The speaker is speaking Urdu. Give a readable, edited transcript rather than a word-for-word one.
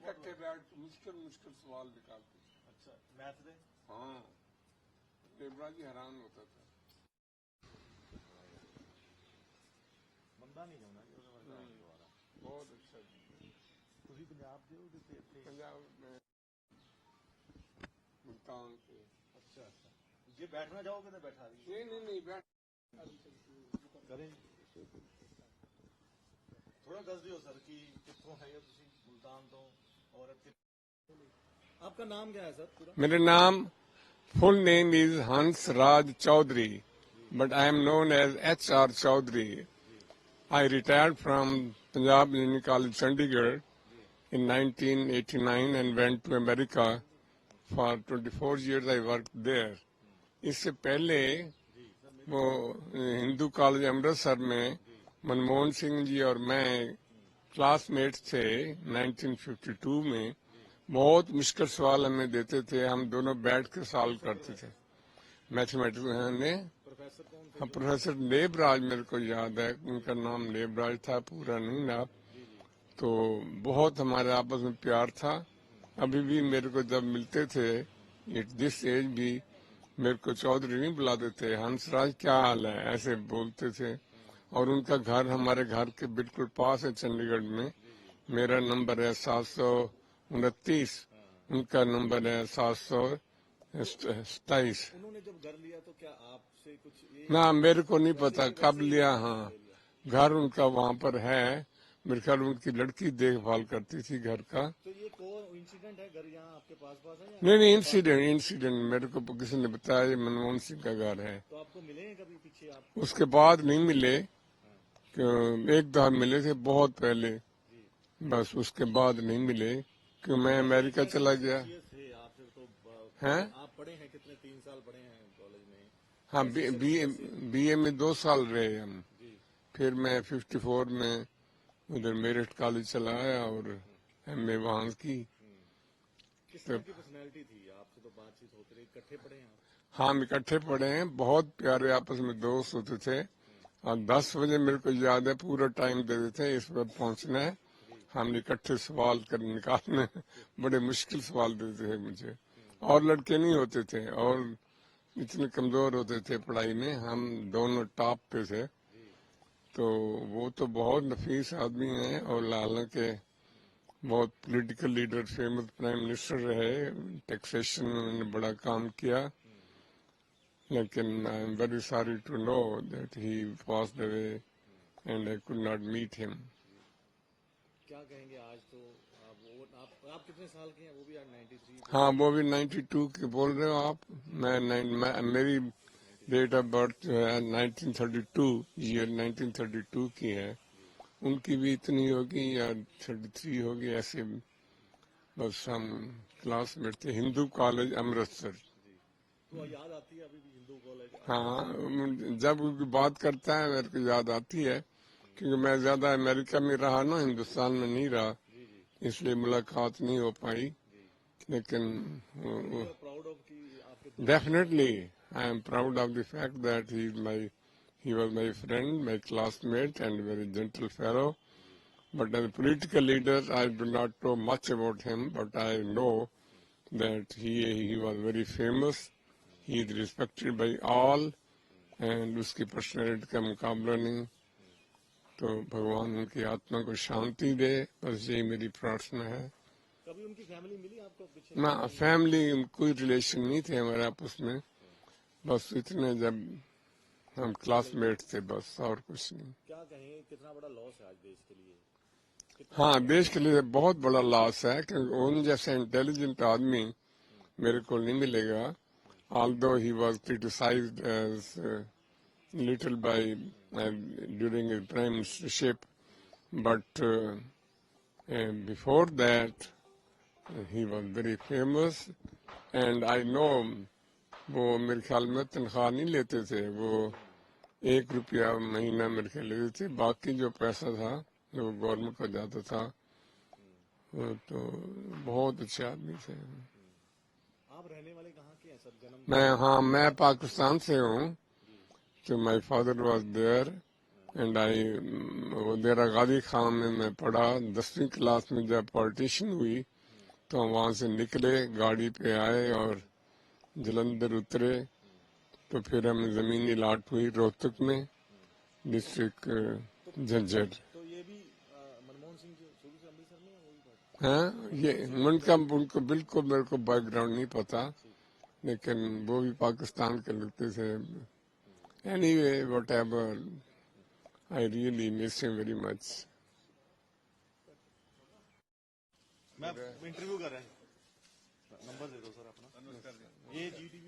اکٹھے بیٹھ مشکل سوال نکالتے تھے. اچھا میتھ دے. ہاں لیبرا جی حیران ہوتا تھا. بندہ نہیں جانا دوبارہ. بہت اچھا. تھی پنجاب دے پنجاب میں ملتان سے. اچھا اچھا جی بیٹھنا چاہو گے تو بیٹھا دیجیے. نہیں بیٹھ کریں تھوڑا دس دیو سر کہ کتوں ہے تھی ملتان تو اور آپ کا نام کیا ہے سر پورا؟ میرا نام فل name is Hans Raj Chaudhary but I am known as HR Chaudhary. I retired from Punjab Union College, Chandigarh in 1989 and went to America. For 24 years I worked there. اس سے پہلے وہ ہندو کالج امرتسر میں منموہن سنگھ جی اور میں کلاس میٹ تھے 1952 میں. بہت مشکل سوال ہمیں دیتے تھے, ہم دونوں بیٹھ کے سالو کرتے تھے میتھمیٹکس میں. پروفیسر کون تھے؟ پروفیسر لیب راج میرے کو یاد ہے, ان کا نام لیب راج تھا, پورا نہیں نا. تو بہت ہمارے آپس میں پیار تھا. ابھی بھی میرے کو جب ملتے تھے ایٹ دس ایج بھی میرے کو چودھری نہیں بلاتے تھے, ہنس راج کیا حال ہے ایسے بولتے تھے. اور ان کا گھر ہمارے گھر کے بالکل پاس ہے چنڈی گڑھ میں. میرا نمبر ہے 729, ان کا نمبر ہے 727. انہوں نے جب گھر لیا تو کیا آپ سے کچھ نہ میرے کو نہیں پتا کب لیا. ہاں گھر ان کا وہاں پر ہے, میرے خیال ان کی لڑکی دیکھ بھال کرتی تھی گھر کا. تو یہ کو انسیڈنٹ ہے گھر یہاں آپ کے پاس ہے یا نہیں انسیڈنٹ میرے کو کسی نے بتایا یہ منموہن سنگھ کا گھر ہے. تو آپ کو ملے ہیں کبھی پیچھے آپ؟ اس کے بعد نہیں ملے, ایک دفعہ ملے تھے بہت پہلے, بس اس کے بعد نہیں ملے کہ میں امریکہ چلا گیا. آپ سے تو ہیں آپ پڑھے ہیں کتنے 3 سال پڑھے ہیں کالج میں؟ ہاں بی اے میں 2 سال رہے ہم. جی پھر میں 54 میں ادھر میرٹھ کالج چلا آیا اور MA وہاں کی. کس طرح کی پرسنالٹی تھی آپ سے؟ تو بات چیت ہوتی رہی, اکٹھے پڑھے ہیں آپ؟ ہاں ہم اکٹھے پڑھے ہیں, بہت پیارے آپس میں دوست ہوتے تھے. اور 10 بجے میرے کو یاد ہے پورا ٹائم دیتے تھے اس وقت پہنچنا ہے. ہم اکٹھے سوال کر نکالنے, بڑے مشکل سوال دیتے تھے مجھے. اور لڑکے نہیں ہوتے تھے اور اتنے کمزور ہوتے تھے پڑھائی میں, ہم دونوں ٹاپ پہ تھے. تو وہ تو بہت نفیس آدمی ہیں اور حالانکہ بہت political leader, famous prime minister رہے, ٹیکسیشن میں انہوں نے بڑا کام کیا. لیکن I am very sorry to know that he passed away and I could not meet him. کیا کہیں گے آج تو آپ کتنے سال کے ہیں؟ وہ بھی 93؟ ہاں وہ بھی 92 کے بول رہے ہو آپ. میری ڈیٹ آف برتھ جو ہے 1932 ایئر 1932 کی ہے. ان کی بھی اتنی ہوگی یا 33 ہوگی ایسے. بس ہم کلاس میٹ تھے, ہندو کالج امرتسر. تو یاد آتی ہے ابھی بھی ہندو کالج؟ ہاں جب بات کرتا ہے میرے کو یاد آتی ہے, کیونکہ میں زیادہ امریکہ میں رہا نا, ہندوستان میں نہیں رہا, اس لیے ملاقات نہیں ہو پائی. لیکن definitely I am proud of the fact that he was my friend, my classmate and very gentle fellow. But as a political leader, I do not know much about him, but I know that he was very famous. He is respected by all, and اس کی پرسنالٹی کا مقابلہ نہیں. تو بھگوان ان کی آتما کو شانتی دے, بس یہی میری پرارتھنا ہے. کبھی ان کی فیملی ملی آپ کو پیچھے؟ نہ فیملی کوئی ریلیشن نہیں تھے ہمارے آپس میں, بس اتنے جب ہم کلاس میٹ تھے بس, اور کچھ نہیں. کیا کہیں, کتنا بڑا لاس ہے آج دیش کے لیے؟ ہاں دیش کے لیے بہت بڑا لاس ہے, کیونکہ ان جیسے انٹیلیجنٹ آدمی میرے کو نہیں ملے گا. although he was criticized as little by during his prime ministership, but before that he was very famous. And I know وہ میرے خیال میں تنخواہ نہیں لیتے تھے, وہ 1 روپیہ مہینہ میرے خیال لیتے تھے, باقی جو پیسہ تھا جو گورنمنٹ کو جاتا تھا. تو بہت اچھے آدمی تھے. آپ رہنے والے کہاں کے ہیں سر؟ میں پاکستان سے ہوں. تو my father was there and Dera Ghazi Khan میں پڑھا. 10ویں کلاس میں جب پارٹیشن ہوئی تو ہم وہاں سے نکلے، گاڑی پہ آئے اور جلندھر اترے، تو پھر ہمیں زمین الاٹ ہوئی روہتک میں، ڈسٹرکٹ جھجھر۔ تو یہ بھی منموہن سنگھ جو شروع سے امرتسر میں ہے، وہ بھی بات ہاں، یہ ان کو بالکل میرے کو بیک گراؤنڈ نہیں پتا، لیکن وہ بھی پاکستان کے لگتے تھے۔ Anyway whatever, I really miss him very مچ۔ میں انٹرویو کر رہا ہوں، نمبر دے دو سر اپنا، یہ جی ٹی